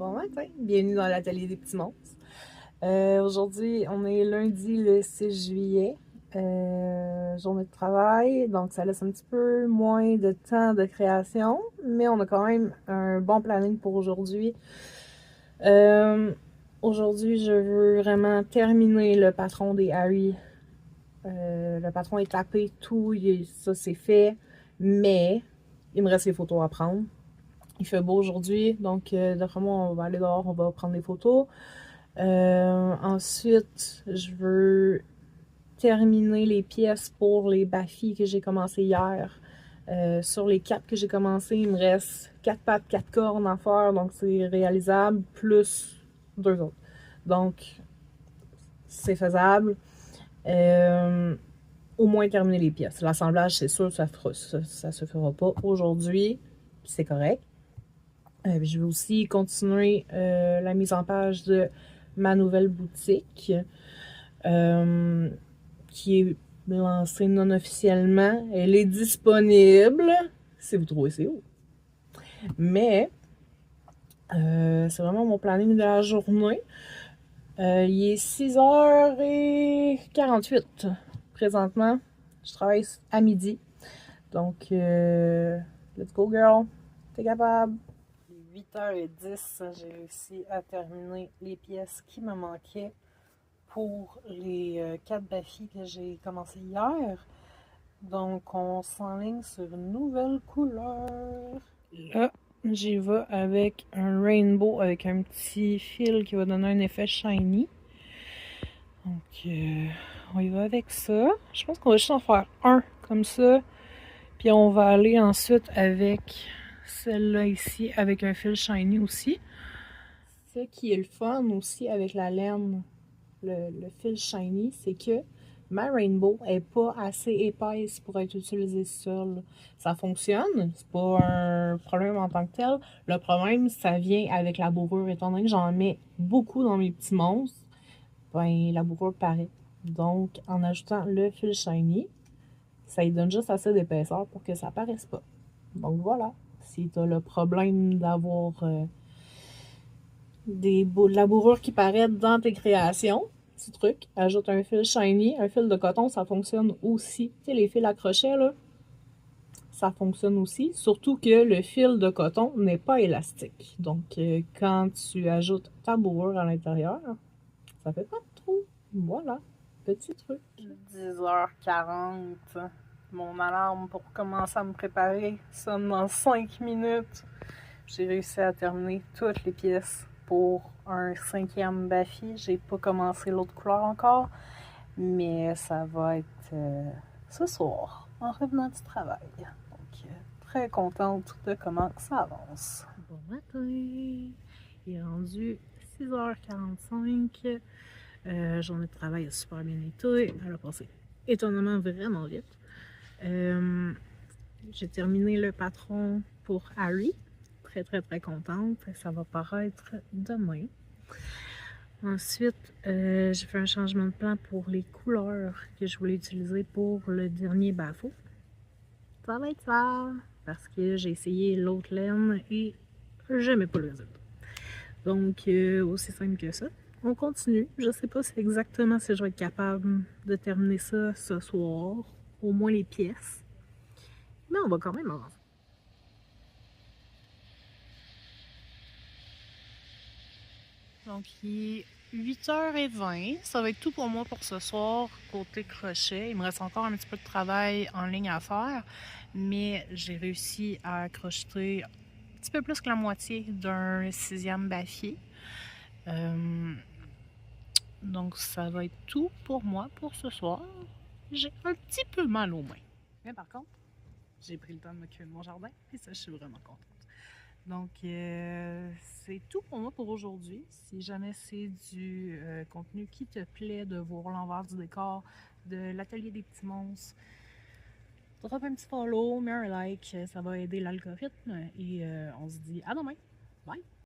Bon matin, bienvenue dans l'atelier des petits monstres. Aujourd'hui, on est lundi le 6 juillet, journée de travail, donc ça laisse un petit peu moins de temps de création, mais on a quand même un bon planning pour aujourd'hui. Aujourd'hui, je veux vraiment terminer le patron des Harry. Le patron est tapé, tout, ça c'est fait, mais il me reste les photos à prendre. Il fait beau aujourd'hui, donc d'après moi, on va aller dehors, on va prendre des photos. Ensuite, je veux terminer les pièces pour les baffis que j'ai commencé hier. Sur les 4 que j'ai commencé, il me reste 4 pattes, 4 cornes à faire, donc c'est réalisable, plus 2 autres. Donc, c'est faisable. Au moins terminer les pièces. L'assemblage, c'est sûr, ça se fera pas aujourd'hui, c'est correct. Je vais aussi continuer la mise en page de ma nouvelle boutique qui est lancée non officiellement. Elle est disponible si vous trouvez c'est où. Mais c'est vraiment mon planning de la journée. Il est 6h48 présentement. Je travaille à midi. Donc, let's go girl. T'es capable. 8h10, j'ai réussi à terminer les pièces qui me manquaient pour les 4 baffis que j'ai commencé hier. Donc, on s'enligne sur une nouvelle couleur. Là, j'y vais avec un rainbow avec un petit fil qui va donner un effet shiny. Donc, on y va avec ça. Je pense qu'on va juste en faire un comme ça. Puis on va aller ensuite avec celle-là ici, avec un fil shiny aussi. Ce qui est le fun aussi avec la laine, le fil shiny, c'est que ma rainbow est pas assez épaisse pour être utilisée seule. Ça fonctionne, c'est pas un problème en tant que tel. Le problème, ça vient avec la bourrure. Étant donné que j'en mets beaucoup dans mes petits monstres, ben la bourrure paraît. Donc, en ajoutant le fil shiny, ça lui donne juste assez d'épaisseur pour que ça paraisse pas. Donc voilà, si tu as le problème d'avoir de la bourrure qui paraît dans tes créations, petit truc, ajoute un fil shiny, un fil de coton, ça fonctionne aussi. Tu sais, les fils à crochet, là, ça fonctionne aussi, surtout que le fil de coton n'est pas élastique. Donc, quand tu ajoutes ta bourrure à l'intérieur, ça fait pas de trou. Voilà, petit truc. 10h40, mon alarme pour commencer à me préparer sonne dans 5 minutes. J'ai réussi à terminer toutes les pièces pour un 5e baffi. J'ai pas commencé l'autre couleur encore, mais ça va être ce soir, en revenant du travail. Donc, très contente de comment ça avance. Bon matin! Il est rendu 6h45. Journée de travail a super bien été. Elle a passé étonnamment vraiment vite. J'ai terminé le patron pour Harry. Très contente. Ça va paraître demain. Ensuite, j'ai fait un changement de plan pour les couleurs que je voulais utiliser pour le dernier bafo. Ça va être ça, parce que j'ai essayé l'autre laine et j'aimais pas le résultat. Donc, aussi simple que ça. On continue. Je sais pas exactement si je vais être capable de terminer ça ce soir, au moins les pièces. Mais on va quand même avancer. Donc, il est 8h20. Ça va être tout pour moi pour ce soir, côté crochet. Il me reste encore un petit peu de travail en ligne à faire, mais j'ai réussi à crocheter un petit peu plus que la moitié d'un 6e baffier. Donc, ça va être tout pour moi pour ce soir. J'ai un petit peu mal aux mains. Mais par contre, j'ai pris le temps de m'occuper de mon jardin et ça, je suis vraiment contente. Donc, c'est tout pour moi pour aujourd'hui. Si jamais c'est du contenu qui te plaît, de voir l'envers du décor de l'atelier des petits monstres, drop un petit follow, mets un like, ça va aider l'algorithme et on se dit à demain. Bye!